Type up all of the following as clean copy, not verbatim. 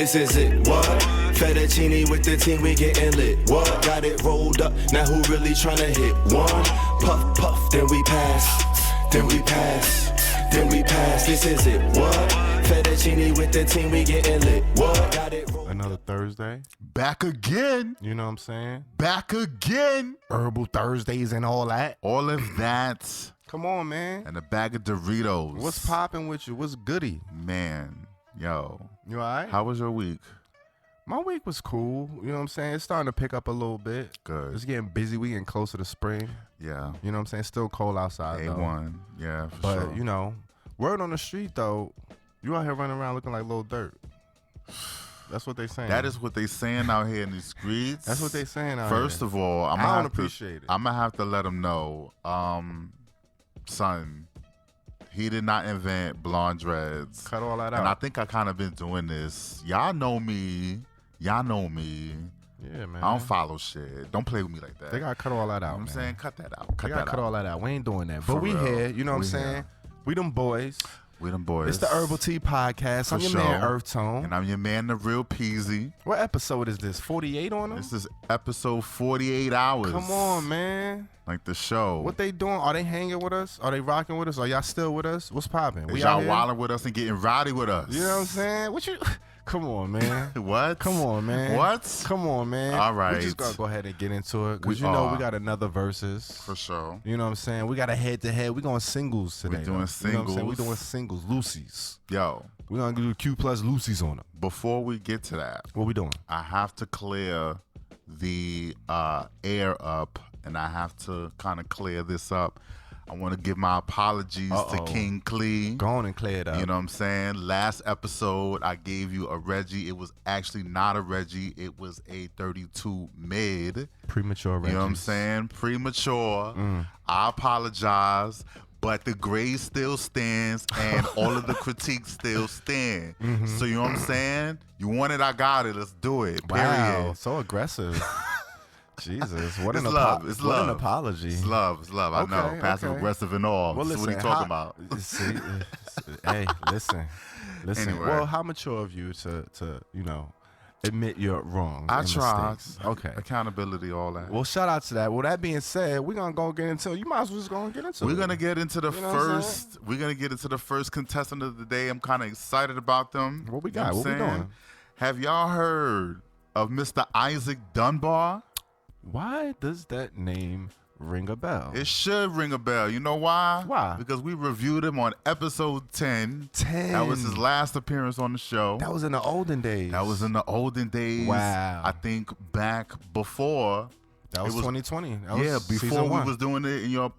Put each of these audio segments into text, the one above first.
This is it, what? Fettuccine with the team, we getting lit. What? Got it rolled up, now who really tryna hit one? Puff, puff, then we pass. Then we pass. Then we pass. This is it, what? Fettuccine with the team, we getting lit. What? Got it rolled. Another Thursday. Back again. You know what I'm saying? Back again. Herbal Thursdays and all that. All of that. Come on, man. And a bag of Doritos. What's popping with you? What's goody? Man, yo. You all right? How was your week? My week was cool. You know what I'm saying? It's starting to pick up a little bit. Good. It's getting busy. We getting closer to spring. Yeah. You know what I'm saying? It's still cold outside, though. A1. Yeah, for but, sure. you know, word on the street, though, you out here running around looking like Lil Dirt. That's what they saying. That is what they saying out here in these streets. That's what they saying out here. First of all, I don't appreciate it. I'm going to have to let them know, son, he did not invent blonde dreads. Cut all that out. And I think I kind of been doing this. Y'all know me. Yeah, man. I don't follow shit. Don't play with me like that. They got to cut all that out, You know what I'm man. saying? Cut that out. They got to cut all that out. We ain't doing that. For But we real. here. You know what I'm We saying? here. We them boys. We them boys. It's the Herbal Tea Podcast. I'm For your sure. man, EarthTone. And I'm your man, the real Peasy. What episode is this? 48 on them? This is episode 48 hours. Come on, man. Like the show. What they doing? Are they hanging with us? Are they rocking with us? Are y'all still with us? What's popping? Is y'all wilding with us and getting rowdy with us? You know what I'm saying? What you? Come on, man. What? Come on, man. What? Come on, man. All right. We just gotta go ahead and get into it because We you know are. we got another versus. For sure. You know what I'm saying? We got a head-to-head. We going singles today. We're doing though. You know what I'm saying? We singles. doing singles, Lucy's. Yo, We gonna do Q plus Lucy's on them. before we get to that, What we doing? I have to clear the air up, and I have to kind of clear this up. I want to give my apologies to King Clee. Go on and clear it up. You know what I'm saying? Last episode, I gave you a Reggie. It was actually not a Reggie. It was a 32 mid. Premature Reggies. You know what I'm saying? Premature. I apologize. But the grade still stands, and all of the critiques still stand. So you know what I'm saying? You want it, I got it. Let's do it. Wow, Period. so aggressive. Jesus, what It's an love. It's what love. an apology. It's love. It's love. I know. Okay, Passive okay. aggressive and all. Well, This is listen, what he talking about. See, hey, listen. Anyway. Well, how mature of you to you know admit you're wrong? I and tried. mistakes? Okay. Accountability, all that. Well, shout out to that. Well, that being said, we're gonna go get into. You might as well just go and get into. We're it. gonna get into the You know what I'm first. We're gonna get into the first contestant of the day. I'm kind of excited about them. What we You know got? I'm What we saying? doing? Have y'all heard of Mr. Isaac Dunbar? Why does that name ring a bell? It should ring a bell. You know why? Why? Because we reviewed him on episode 10. 10. That was his last appearance on the show. That was in the olden days. That was in the olden days. Wow. I think back before. That was 2020. That Yeah, was before season we one. was doing it in your.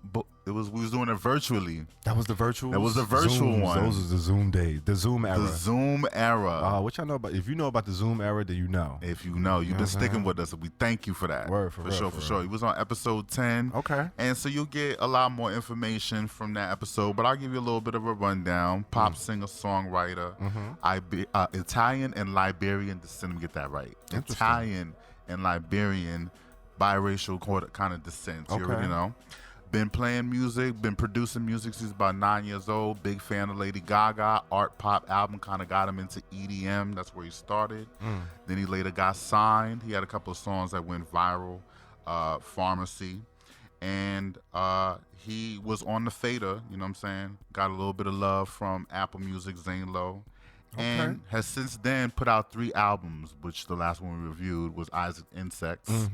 We was doing it virtually. That was the virtual. That was the virtual Zooms. one. Those was the Zoom days, the Zoom era. The Zoom era. What y'all know about? If you know about the Zoom era, then you know. If you know, you've been sticking with us, and we thank you for that. Word, for real, sure, for for sure. real. He was on episode 10. Okay. And so you'll get a lot more information from that episode, but I'll give you a little bit of a rundown. Pop singer, songwriter, Italian and Liberian descent. Let me get that right. Interesting. Italian and Liberian biracial kind of descent. You Okay. already know. Been playing music, been producing music since about 9 years old. Big fan of Lady Gaga. Art pop album kind of got him into EDM. That's where he started. Then he later got signed. He had a couple of songs that went viral. Pharmacy. And he was on the fader, you know what I'm saying? Got a little bit of love from Apple Music, Zane Lowe. And has since then put out 3 albums, which the last one we reviewed was Isaac Insects.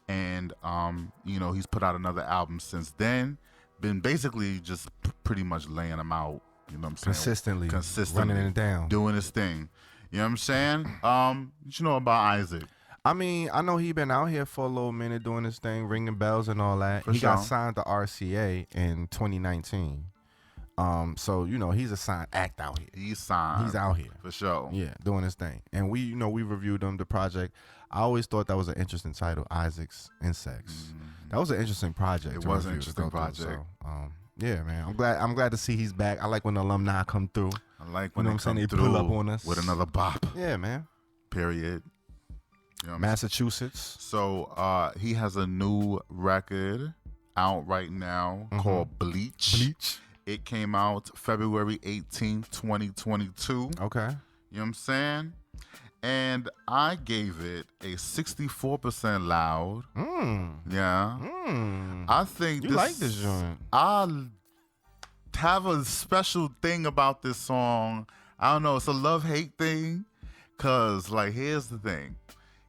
And, you know, he's put out another album since then. Been basically just pretty much laying them out, you know what I'm saying? Consistently. Running it down. Doing his thing. You know what I'm saying? What you know about Isaac? I mean, I know he been out here for a little minute doing his thing, ringing bells and all that. He got sure. signed to RCA in 2019. So, you know, he's a signed act out here. He's signed. He's out here. For sure. Yeah, doing his thing. And we, you know, we reviewed him, the project. I always thought that was an interesting title, Isaac's Insects. That was an interesting project. It to was an review, to interesting go through. project. So, yeah, man. I'm glad to see he's back. I like when the alumni come through. I like You when know what they I'm saying? come They through pull up on us. with another bop. Yeah, man. Period. You know what I'm Massachusetts. So he has a new record out right now called Bleach. It came out February 18th, 2022. Okay. You know what I'm saying? And I gave it a 64% loud. Yeah. I think you like this joint. I have a special thing about this song. I don't know. It's a love-hate thing. Because, like, here's the thing.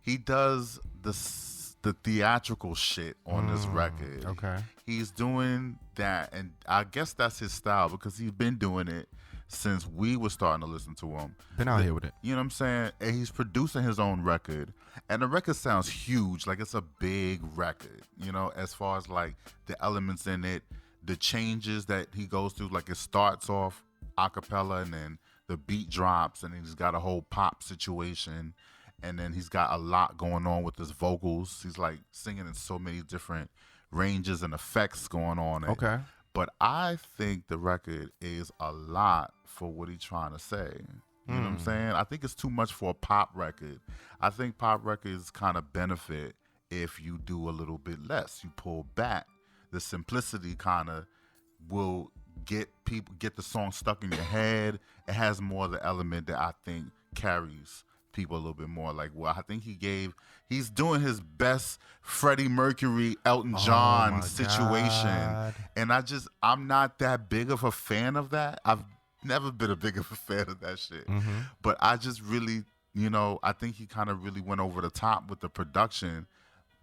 He does the theatrical shit on this record. Okay. He's doing that. And I guess that's his style because he's been doing it since we were starting to listen to him. Been out here with it. You know what I'm saying? And he's producing his own record. And the record sounds huge. Like, it's a big record, you know, as far as, like, the elements in it, the changes that he goes through. Like, it starts off a cappella and then the beat drops and then he's got a whole pop situation. And then he's got a lot going on with his vocals. He's, like, singing in so many different ranges and effects going on. Okay. But I think the record is a lot for what he's trying to say. You know what I'm saying? I think it's too much for a pop record. I think pop records kind of benefit if you do a little bit less. You pull back. The simplicity kind of will get the song stuck in your head. It has more of the element that I think carries people a little bit more. Like, well, I think he's doing his best Freddie Mercury, Elton John situation. God. And I'm not that big of a fan of that. I've never been a big of a fan of that shit. But I just really, you know, I think he kind of really went over the top with the production.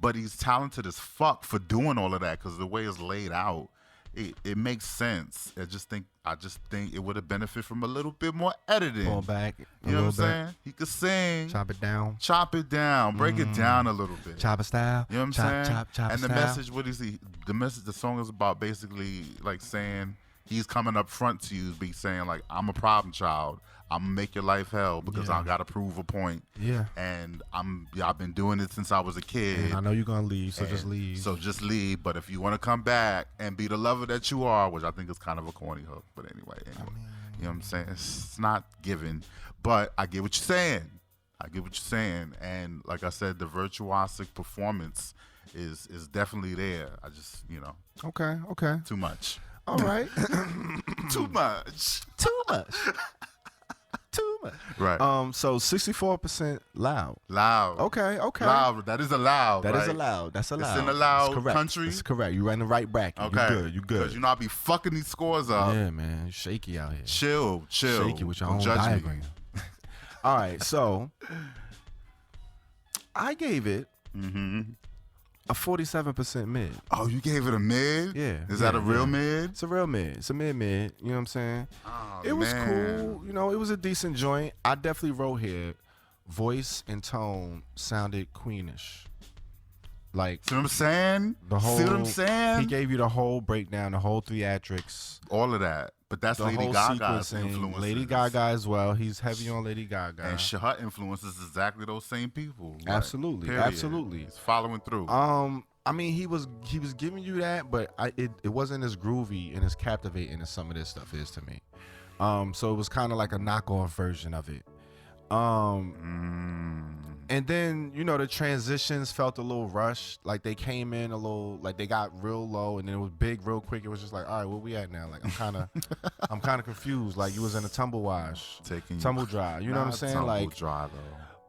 But he's talented as fuck for doing all of that because the way it's laid out, it makes sense. I just think it would have benefited from a little bit more editing. Pull back. You know what I'm saying? He could sing. Chop it down. Break it down a little bit. Chopper style. You know what I'm saying? Chop and the style. message, what is he? The song is about basically like saying he's coming up front to you, be saying like, I'm a problem child. I'm gonna make your life hell because I gotta prove a point. Yeah. And I've been doing it since I was a kid. And I know you're gonna leave, so just leave. So just leave. But if you want to come back and be the lover that you are, which I think is kind of a corny hook, but anyway. You know what I'm saying? It's not given, but I get what you're saying. And like I said, the virtuosic performance is definitely there. I just, you know. Okay. Too much. All right. Too much. Too much. Right. So 64% loud. Loud. Okay. Loud. That is allowed. That is right? allowed. That's allowed. It's in the loud That's correct. country? That's correct. You're in the right bracket. Okay. You good. Because you know I be fucking these scores up. Yeah, man. You shaky out here. Chill. Shaky with your Don't own judge diagram. All right. So I gave it a 47% mid. Oh, you gave it a mid? Yeah. Is that a real mid? It's a real mid. It's a mid. You know what I'm saying? Oh, it was man. cool. You know, it was a decent joint. I definitely wrote here, voice and tone sounded queenish. Like, See what I'm saying? the whole. See what I'm saying? He gave you the whole breakdown, the whole theatrics, all of that. But that's the Lady whole Gaga's sequencing. influences. Lady Gaga as well. He's heavy on Lady Gaga. And her influences exactly those same people. Like, Absolutely. period. Absolutely. He's following through. I mean, he was giving you that, but it wasn't as groovy and as captivating as some of this stuff is to me. So it was kind of like a knockoff version of it. And then, you know, the transitions felt a little rushed. Like they came in a little, like they got real low and then it was big real quick. It was just like, all right, where we at now? Like I'm kind of confused. Like you was in a tumble wash, tumble dry. You know what I'm saying? Tumble Like dry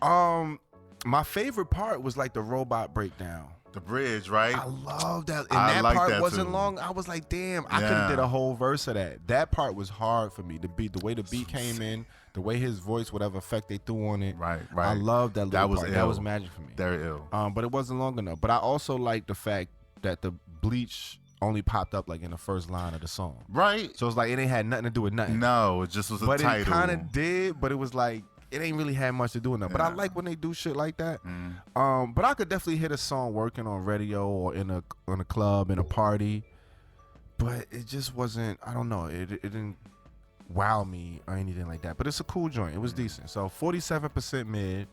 though. My favorite part was like the robot breakdown. The bridge, right? I love that. And I that like part that wasn't too. long. I was like, damn, I could have did a whole verse of that. That part was hard for me. The way the beat came in, the way his voice, whatever effect they threw on it. Right. I love that little was part. ill. That was magic for me. Very ill. But it wasn't long enough. But I also like the fact that the bleach only popped up like in the first line of the song. Right. So it's like it ain't had nothing to do with nothing. No, it just was a but title. it kind of did, but it was like, it ain't really had much to do with that. But I like when they do shit like that. But I could definitely hit a song working on radio or in a club, in a party. But it just wasn't, I don't know, it didn't wow me or anything like that. But it's a cool joint. It was decent. So 47% mid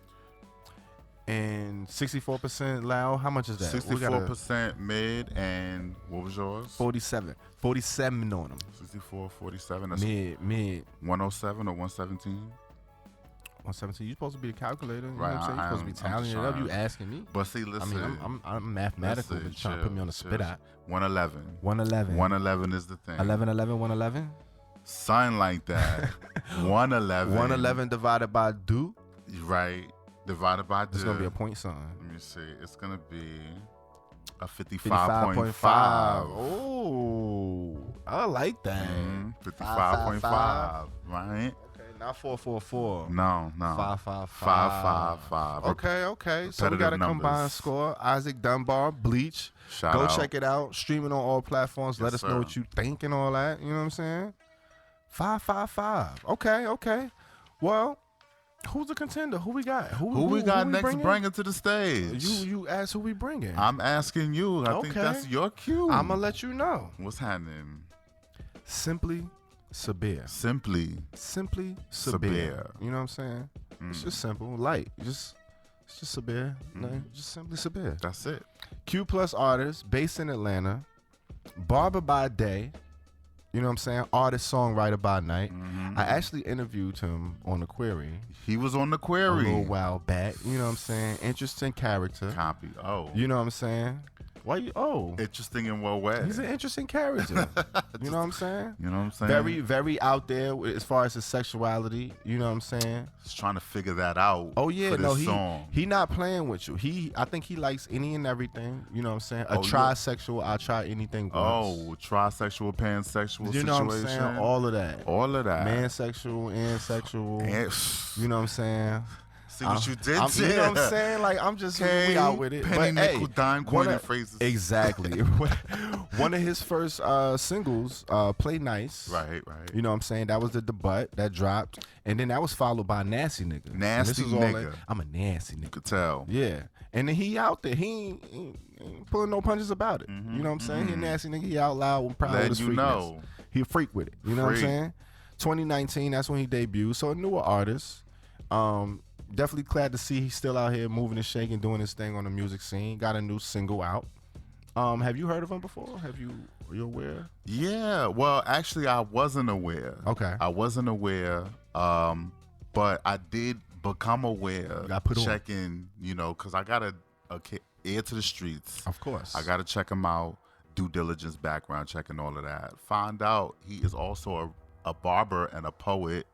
and 64% loud. How much is that? 64% mid, and what was yours? 47. 47 on them. 64, 47. That's Mid. 107 or 117? 117. You supposed to be a calculator. You Right, know what I'm saying? You supposed to be tallying it up. You asking me. But see, listen. I mean, I'm mathematical, but you're trying to put me on the spit out. 111. 111. 111 is the thing. 111. Sign like that. 111. 111 divided by do. Right. divided by It's going to be a point sign. Let me see. It's going to be a 55.5. 55.5. Oh, I like that. 55.5, right? Okay, not 444. No. 555. 555. Okay. So we got a combined score. Isaac Dunbar, Bleach. Shout Go out. check it out. Streaming on all platforms. Let us know what you think and all that. You know what I'm saying? 555. Okay. Well, who's the contender? Who we got? Who we got next bringing to the stage? You ask who we bringing. I'm asking you. I think that's your cue. I'm going to let you know. What's happening? Simply Sabir. Simply Sabir. You know what I'm saying? It's just simple, light. It's just Sabir. Just simply Sabir. That's it. Q+ artist, based in Atlanta. Barber by day. You know what I'm saying? Artist, songwriter by night. I actually interviewed him on The Query. He was on The Query a little while back. You know what I'm saying? Interesting character. Copy. Oh. You know what I'm saying? Why you? Oh. Interesting in what way? He's an interesting character. You know what I'm saying? You know what I'm saying? Very, very out there as far as his sexuality. You know what I'm saying? Just trying to figure that out. Oh yeah, for this song. he not playing with you. I think he likes any and everything. You know what I'm saying? A Oh, trisexual. I try anything once. Oh, trisexual, pansexual You know situation. what I'm saying? All of that. Mansexual and sexual. You know what I'm saying? See what you did there. You know what I'm saying? Like, I'm just we out with it. Penny, but nickel, hey, dime, coin, and phrases. Exactly. One of his first singles, Play Nice. Right. You know what I'm saying? That was the debut that dropped. And then that was followed by Nasty Nigga. Nasty Nigga. I'm a nasty nigga. You could tell. Yeah. And then he out there. He ain't pulling no punches about it. You know what I'm saying? He a nasty nigga. He out loud and proud of his freakness. He a freak with it. You know what I'm saying? 2019, that's when he debuted. So a newer artist. Definitely glad to see he's still out here moving and shaking, doing his thing on the music scene. Got a new single out. Have you heard of him before? Are you aware? Yeah. Well, actually, I wasn't aware. Okay. I wasn't aware. But I did become aware. Checking, because I got a ear to the streets. Of course. I got to check him out. Due diligence, background checking, all of that. Find out he is also a barber and a poet.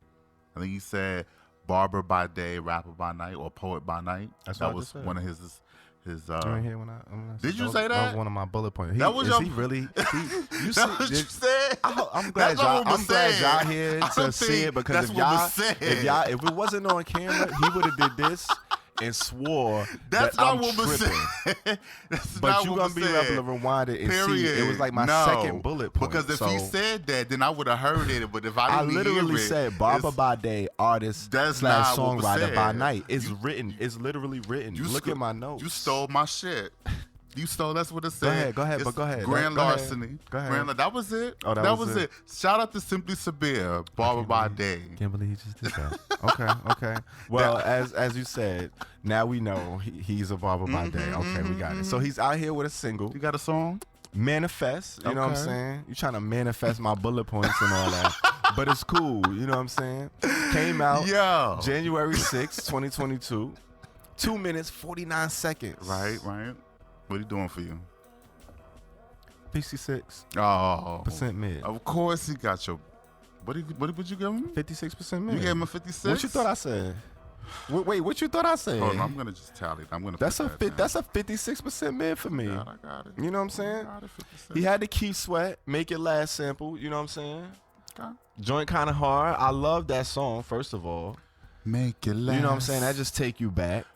I think he said barber by day, rapper by night, or poet by night. That was one of his. Right here when did you say that? That was one of my bullet points. That was he really? You what you said? I'm glad y'all here to see it, because if it wasn't on camera, he would have did this and swore that's that not I'm what was tripping. That's but not you what gonna be able to rewind it and see it was like my second bullet point. Because if he said that, then I would have heard it. But if I didn't literally hear it, said barber by day, artist / songwriter by night. It's written. It's literally written. Look at my notes. You stole my shit. You stole. That's what it said. Go ahead. Grand larceny. Go ahead. That was it. Oh, that was it. Shout out to Simply Sabir, barber by day. Can't believe he just did that. Okay. Well, as you said, now we know he's a barber by day. Okay, we got it. So he's out here with a single. You got a song? Manifest. You know what I'm saying? You trying to manifest my bullet points and all that. But it's cool. You know what I'm saying? Came out January 6th, 2022. 2 minutes, 49 seconds. Right. What he doing for you? 56% mid. Of course he got your. What did you give him? 56% mid. You gave him a 56. What you thought I said? Wait, what you thought I said? Hold on, I'm gonna just tally it. I'm gonna. That's a 56% mid for me. I got it. You know what I'm saying? I got it, 56. He had to keep sweat, make it last sample. You know what I'm saying? Okay. Joint kind of hard. I love that song. First of all, make it last. You know what I'm saying? That just take you back.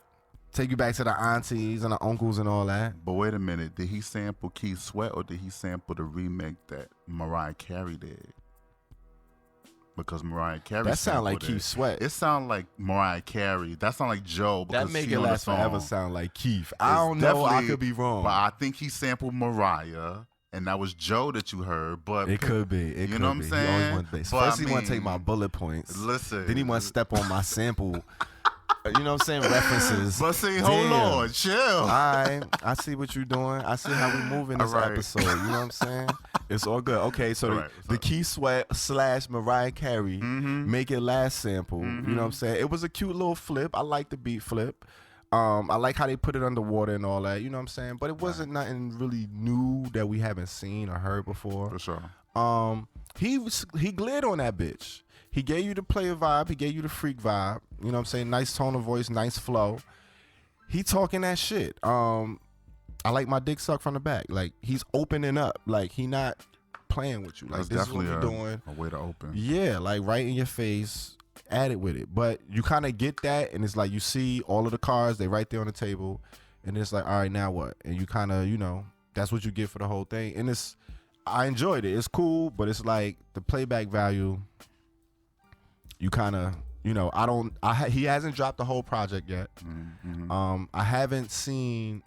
Take you back to the aunties and the uncles and all that. But wait a minute. Did he sample Keith Sweat or did he sample the remake that Mariah Carey did? Because Mariah Carey that sound like Keith Sweat. It sound like Mariah Carey. That sound like Joe. That Make It Last Forever sound like Keith. I don't know. I could be wrong. But I think he sampled Mariah. And that was Joe that you heard, but it could be. You know what I'm saying? First he want to take my bullet points. Listen. Then he want to step on my sample. You know what I'm saying? References. But see, hold on, chill. I see what you're doing. I see how we move in this episode. You know what I'm saying? It's all good. Okay, so the Keith Sweat / Mariah Carey Make It Last sample. You know what I'm saying? It was a cute little flip. I like the beat flip. I like how they put it underwater and all that. You know what I'm saying? But it wasn't nothing really new that we haven't seen or heard before. For sure. He glid on that bitch. He gave you the player vibe. He gave you the freak vibe. You know what I'm saying? Nice tone of voice, nice flow. He talking that shit. I like my dick sucked from the back. Like, he's opening up. Like, he not playing with you. Like, That's this is what definitely we're doing. a way to open. Yeah, like right in your face, at it with it. But you kind of get that, and it's like you see all of the cards, they right there on the table, and it's like, all right, now what? And you kind of, you know, that's what you get for the whole thing. And I enjoyed it. It's cool, but it's like the playback value, you kind of, you know, he hasn't dropped the whole project yet. Mm-hmm. I haven't seen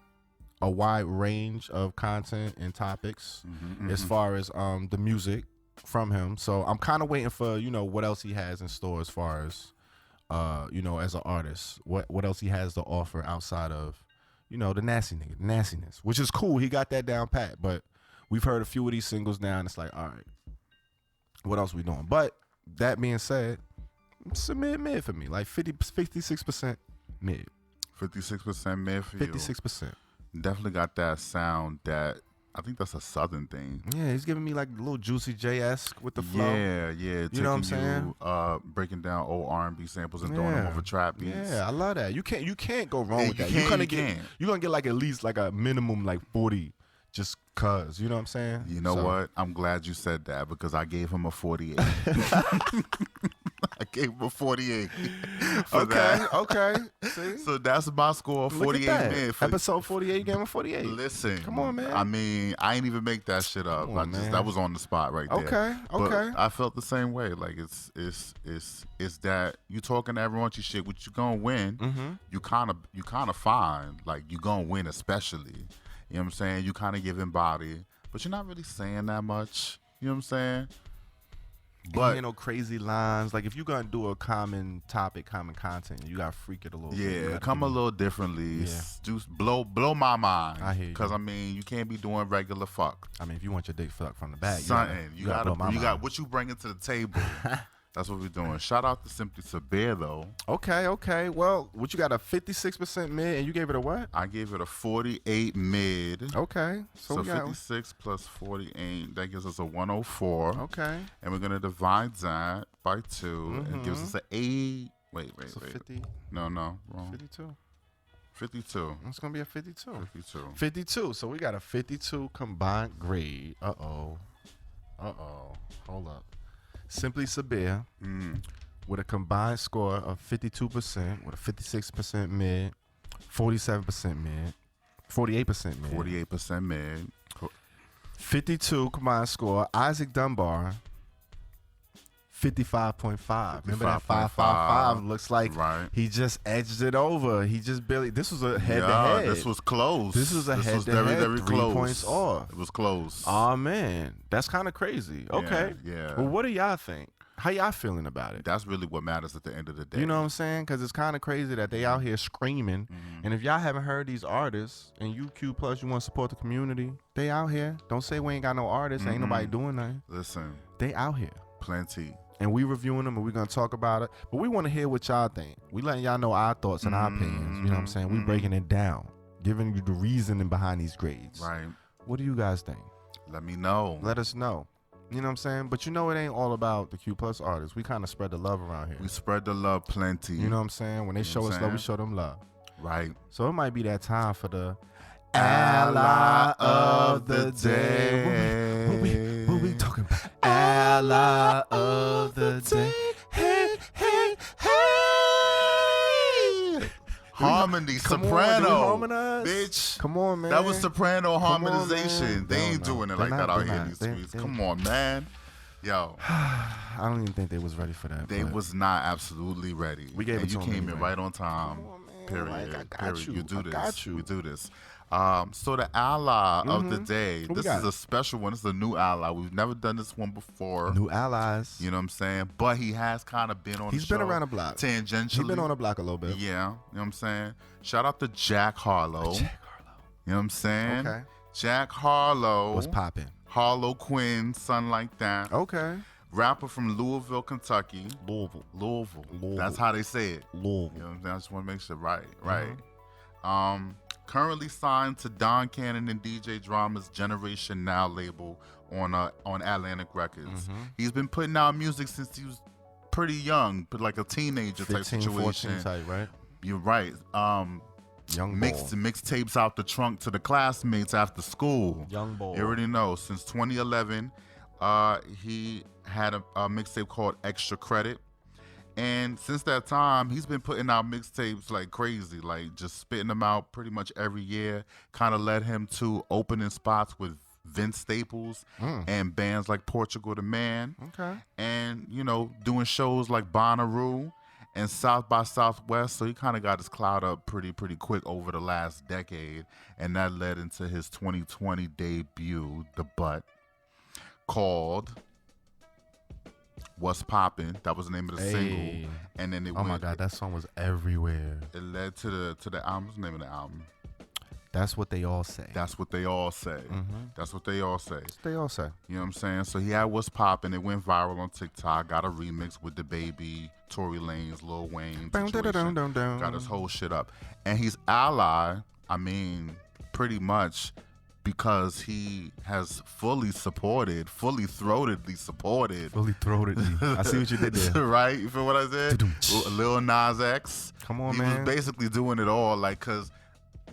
a wide range of content and topics as far as the music from him. So I'm kind of waiting for, you know, what else he has in store as far as, you know, as an artist. What else he has to offer outside of, you know, the nastiness, which is cool. He got that down pat. But we've heard a few of these singles now, and it's like, all right, what else we doing? But that being said, it's a mid for me, like 56% mid. 56% mid for you. 56%. Definitely got that sound that I think that's a southern thing. Yeah, he's giving me like a little Juicy J-esque with the flow. Yeah. You know what I'm saying? Breaking down old R&B samples and throwing them over trap beats. Yeah, I love that. You can't go wrong with that. You're gonna get like at least like a minimum like 40 just cause. You know what I'm saying? You know what? I'm glad you said that because I gave him a 48. I gave him a 48. Okay. See? So that's my score, 48 mid. Episode 48, you gave him a 48. Listen. Come on, man. I mean, I ain't even make that shit up. That was on the spot right there. Okay. But I felt the same way. Like it's that you talking that raunchy shit, which you gonna win. Mm-hmm. You kind of find like you gonna win, especially. You know what I'm saying? You kind of giving body, but you're not really saying that much. You know what I'm saying? But ain't no crazy lines. Like if you're gonna do a common topic, common content, you gotta freak it a little bit. Yeah, come a little differently. Yeah. Just blow my mind. I hear you. Cause I mean, you can't be doing regular fuck. I mean, if you want your dick fucked from the back, something you gotta blow my mind. what you bringing to the table. That's what we're doing. Shout out to Simply Sabir though. Okay. Well, what you got, a 56% mid, and you gave it a what? I gave it a 48 mid. Okay. So 56 plus 48, that gives us a 104. Okay. And we're gonna divide that by 2. It gives us an 8. Wait. 50. No, wrong. 52. 52. It's gonna be a 52. 52. 52. So we got a 52 combined grade. Hold up. Simply Sabir with a combined score of 52% with a 56% mid, 47% mid, 48% mid. 48% mid. 52 combined score. Isaac Dunbar, 55.5. Remember that 555 looks like he just edged it over. He just barely. This was a head-to-head. This was close. This was a head-to-head. Very, very 3 close. points off. It was close. Oh, man. That's kind of crazy. Okay. Yeah. Well, what do y'all think? How y'all feeling about it? That's really what matters at the end of the day. You know what I'm saying? Because it's kind of crazy that they out here screaming. And if y'all haven't heard these artists, and you Q Plus, you want to support the community, they out here. Don't say we ain't got no artists. Ain't nobody doing nothing. Listen. They out here. Plenty. And we reviewing them, and we're going to talk about it. But we want to hear what y'all think. We letting y'all know our thoughts and our opinions. You know what I'm saying? We breaking it down. Giving you the reasoning behind these grades. Right. What do you guys think? Let me know. Let us know. You know what I'm saying? But you know it ain't all about the Q Plus artists. We kind of spread the love around here. We spread the love plenty. You know what I'm saying? When they show us love, we show them love. Right. So it might be that time for the Ally of the Day. What we talking about? Ally of the Day. Hey. Harmony, Come soprano. on, do we harmonize? Bitch. Come on, man. That was soprano Come on, harmonization. man. They ain't doing it like that out here in these streets. Come on, man. Yo. I don't even think they was ready for that. They was not absolutely ready. We gave it to you them came in anyway. right on time. Come on, man. Period. Like, I got Period. you. You do I this. got you. We do this. So the ally of the day. Who we This got? is a special one. This is a new ally. We've never done this one before. New allies. You know what I'm saying? But he has kind of been on the show. He's been around the block. Tangentially. He's been on the block a little bit. Yeah. You know what I'm saying? Shout out to Jack Harlow. You know what I'm saying? Okay. Jack Harlow. What's popping? Harlow Quinn, son like that. Okay. Rapper from Louisville, Kentucky. Louisville. That's how they say it. Louisville. You know what I'm saying? I just want to make sure right. Currently signed to Don Cannon and DJ Drama's Generation Now label on Atlantic Records. He's been putting out music since he was pretty young, but like a teenager 15, type situation. 14 type, right? You're right. Young mixtapes out the trunk to the classmates after school. Young boy. You already know. Since 2011, he had a mixtape called Extra Credit. And since that time, he's been putting out mixtapes like crazy, like just spitting them out pretty much every year. Kind of led him to opening spots with Vince Staples and bands like Portugal the Man. Okay. And, you know, doing shows like Bonnaroo and South by Southwest. So he kind of got his clout up pretty quick over the last decade. And that led into his 2020 debut, The Butt, called What's Poppin'. That was the name of the single. And then it my God, that song was everywhere. It led to the album. What's the name of the album? That's What They All Say. That's What They All Say. That's what they all say. That's what they all say. You know what I'm saying? So he had What's Poppin'. It went viral on TikTok. Got a remix with DaBaby, Tory Lanez, Lil Wayne. Got his whole shit up. And he's ally, I mean, pretty much because he has fully throatedly supported. I see what you did there. Right? You feel what I said? Lil Nas X. Come on, he man. Was basically doing it all, like, because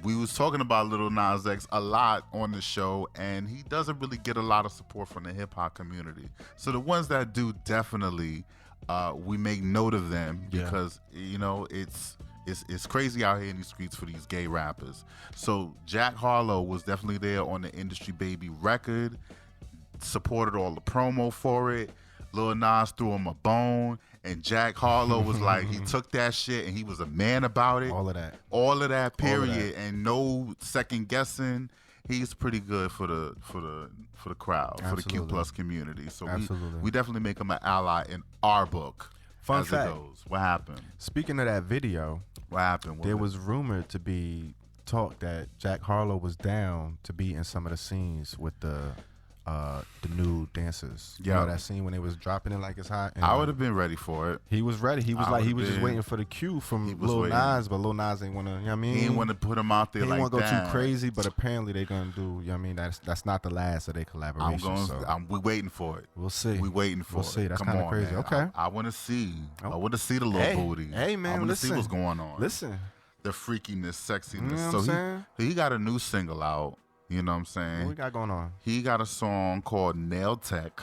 we was talking about Lil Nas X a lot on the show, and he doesn't really get a lot of support from the hip-hop community. So the ones that do, definitely, we make note of them because, you know, it's crazy out here in these streets for these gay rappers. So Jack Harlow was definitely there on the Industry Baby record, supported all the promo for it. Lil Nas threw him a bone, and Jack Harlow was like, he took that shit and he was a man about it. All of that, period, and no second guessing. He's pretty good for the crowd, Absolutely. for the Q plus community. So Absolutely. we definitely make him an ally in our book. Fun as fact. it goes. What happened? Speaking of that video, What happened? there was rumored to be talk that Jack Harlow was down to be in some of the scenes with the nude dancers. You know that scene when they was dropping it like it's hot? And I would have been ready for it. He was ready. He was just waiting for the cue from Lil Nas, but Lil Nas ain't want to, you know what I mean? He didn't want to put him out there like that. He didn't want to go too crazy, but apparently they going to do, you know what I mean? That's not the last of their collaboration. We waiting for it. We'll see. We waiting for it. We'll see. That's kind of crazy. Man. Okay. I want to see. I want to see the little booty. Hey, man, I want to see what's going on. Listen. The freakiness, sexiness. You know what I'm saying? He got a new single out. You know what I'm saying? What we got going on? He got a song called Nail Tech.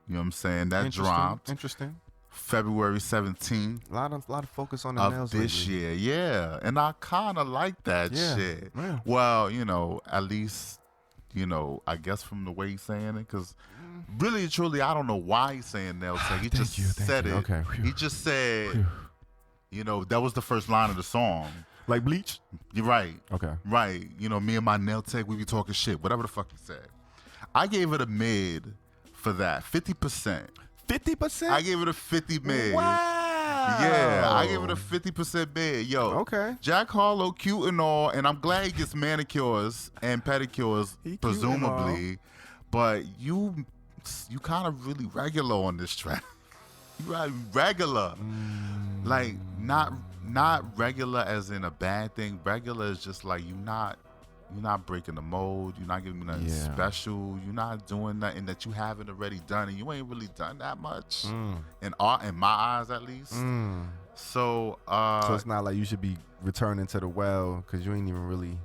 You know what I'm saying? That dropped. Interesting. February 17th. A lot of focus on the nails this lately. year. Yeah. And I kind of like that shit. Yeah. Well, you know, at least, you know, I guess from the way he's saying it, because really and truly, I don't know why he's saying Nail Tech. He just said it. Okay. He just said, you know, that was the first line of the song. Like Bleach? You're right. Okay. Right. You know, me and my nail tech, we be talking shit. Whatever the fuck he said. I gave it a mid for that. 50%. 50%? I gave it a 50 mid. Wow. Yeah, I gave it a 50% mid. Yo. Okay. Jack Harlow, cute and all, and I'm glad he gets manicures and pedicures, presumably. But you kind of really regular on this track. You are regular. Like, not regular as in a bad thing. Regular is just like you're not breaking the mold. You're not giving me nothing special. You're not doing nothing that you haven't already done, and you ain't really done that much in my eyes, at least. So it's not like you should be returning to the well because you ain't even really.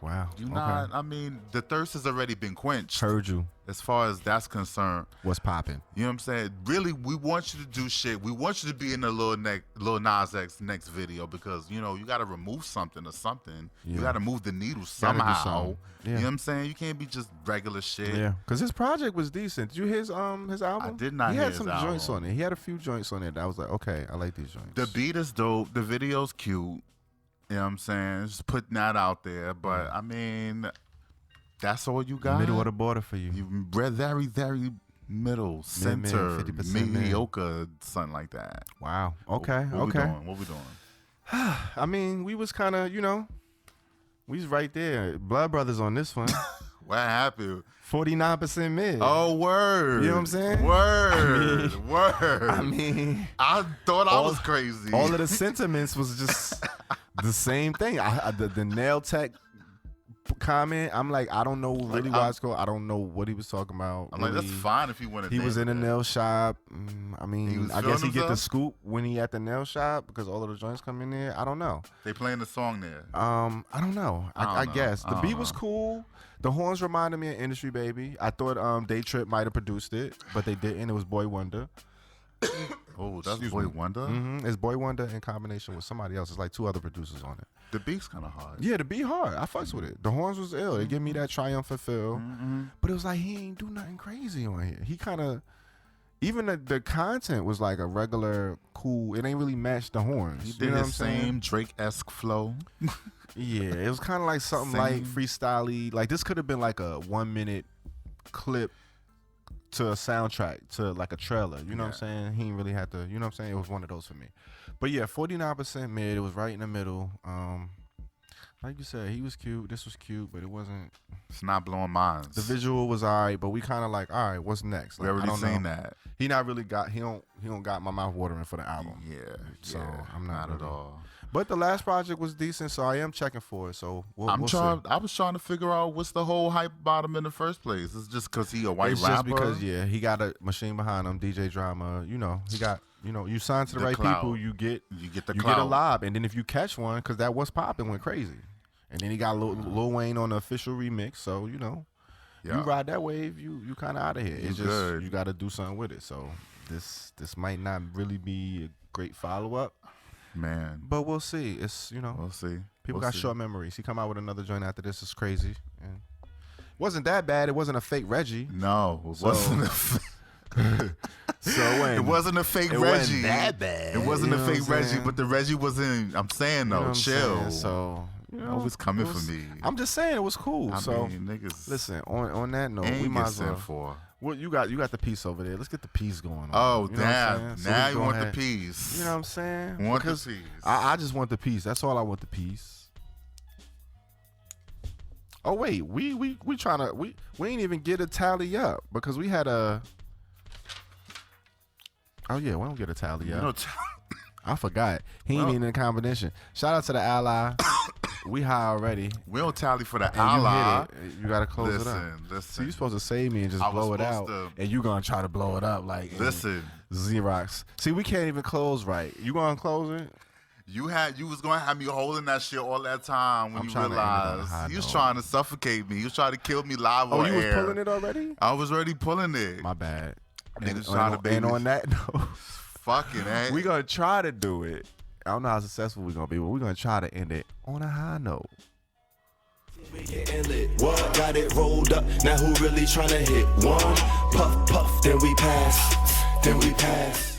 Wow. You not. I mean, the thirst has already been quenched. Heard you. As far as that's concerned. What's popping? You know what I'm saying? Really, we want you to do shit. We want you to be in the Lil Nas X next video because, you know, you got to remove something or something. You got to move the needle somehow. You know what I'm saying? You can't be just regular shit. Yeah. Because his project was decent. Did you hear his album? I did not hear his album. He had some joints on it. He had a few joints on it. I was like, okay, I like these joints. The beat is dope. The video's cute. You know what I'm saying? Just putting that out there. But, I mean, that's all you got? Middle of the border for you. You very, very middle, center, mediocre, something like that. Wow. Okay. What we doing? I mean, we was kind of, you know, we was right there. Blood Brothers on this one. What happened? 49% mid. Oh, word. You know what I'm saying? Word. Word. I mean, I thought I was crazy. All of the sentiments was just the same thing. The nail tech comment. I'm like, I don't know really why it's called. I don't know what he was talking about. I'm like, that's fine if he wanted to. He was in a nail shop. I mean, I guess he get the scoop when he at the nail shop because all of the joints come in there. I don't know. They playing the song there. I don't know. I guess the beat was cool. The horns reminded me of Industry Baby. I thought Day Trip might have produced it, but they didn't. It was Boy Wonder. Oh, that's Boy Wonder? Mm-hmm. It's Boy Wonder in combination with somebody else. It's like 2 other producers on it. The beat's kind of hard. Yeah, the beat hard. I fucks with it. The horns was ill. They give me that triumphant feel. But it was like he ain't do nothing crazy on here. He kind of, even the content was like a regular cool. It ain't really matched the horns. He did the same Drake-esque flow. Yeah, it was kind of like something like freestyle-y. Like this could have been like a 1-minute clip to a soundtrack, to like a trailer. You know what I'm saying? He ain't really had to, you know what I'm saying? It was one of those for me. But yeah, 49% mid. It was right in the middle. Like you said, he was cute. This was cute, but it wasn't. It's not blowing minds. The visual was all right, but we kind of like, all right, what's next? Like, we already seen that. He not really got. He don't got my mouth watering for the album. Yeah. So I'm not really, at all. But the last project was decent, so I am checking for it. So we'll see. I was trying to figure out what's the whole hype about him in the first place. It's just because he a white rapper. Just because he got a machine behind him, DJ Drama. You know, he got. You know, you sign to the right clout. people, you get the you clout. get a lob, and then if you catch one, because that was popping, went crazy, and then he got Lil Wayne on the official remix. So you know, you ride that wave, you kind of out of here. It's just you got to do something with it. So this might not really be a great follow up, man. But we'll see. It's we'll see. People got short memories. He come out with another joint after this. It's crazy. And wasn't that bad. It wasn't a fake Reggie. No, it wasn't. It wasn't a fake Reggie. Wasn't that bad. It wasn't a fake Reggie, but the Reggie was in. I'm saying though, chill. So it was coming for me. I'm just saying it was cool. I so mean, niggas, listen. On that note, we might as well. For. Well, you got the piece over there. Let's get the piece going on. Oh, you know damn! So now you want the piece. You know what I'm saying? Want the piece? I just want the piece. That's all I want. The piece. Oh wait, we trying to we ain't even get a tally up because we had a. Oh yeah, we don't get a tally up. I forgot. He ain't even in the competition. Shout out to the ally. We high already. We don't tally for the ally. You gotta close it up. Listen. So you supposed to save me and just blow it out, and you gonna try to blow it up like Xerox. See, we can't even close right. You gonna close it? You was gonna have me holding that shit all that time when you realized you was trying to suffocate me. You was trying to kill me live on air. Oh, you was pulling it already? I was already pulling it. My bad. Niggas trying to baby. And on that note, fucking we gonna try to do it. I don't know how successful we gonna be, but we gonna try to end it on a high note. We getting lit. What? Got it rolled up. Now who really tryna hit one? Puff, puff, then we pass.